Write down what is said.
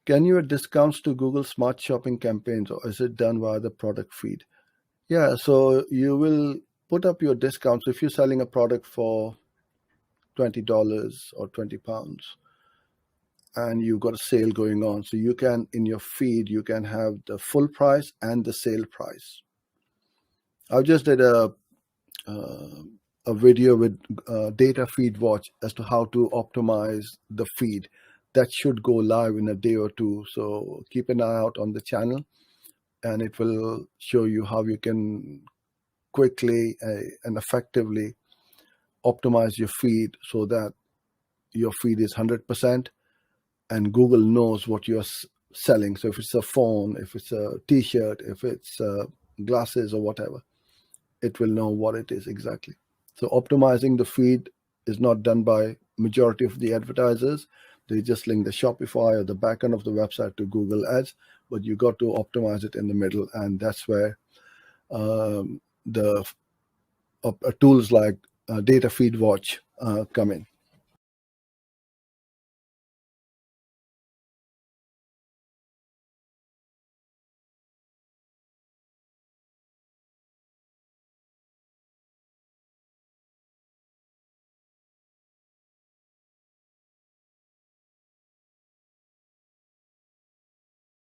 Can you add discounts to Google Smart Shopping campaigns, or is it done via the product feed? Yeah, so you will put up your discounts if you're selling a product for $20 or £20 and you've got a sale going on. So you can, in your feed, you can have the full price and the sale price. I just did a video with Data Feed Watch as to how to optimize the feed. That should go live in a day or two. So keep an eye out on the channel, and it will show you how you can quickly and effectively optimize your feed so that your feed is 100% and Google knows what you're selling. So if it's a phone, if it's a t-shirt, if it's glasses or whatever, it will know what it is exactly. So optimizing the feed is not done by majority of the advertisers. They just link the Shopify or the backend of the website to Google Ads, but you got to optimize it in the middle, and that's where the tools like Data Feed Watch come in.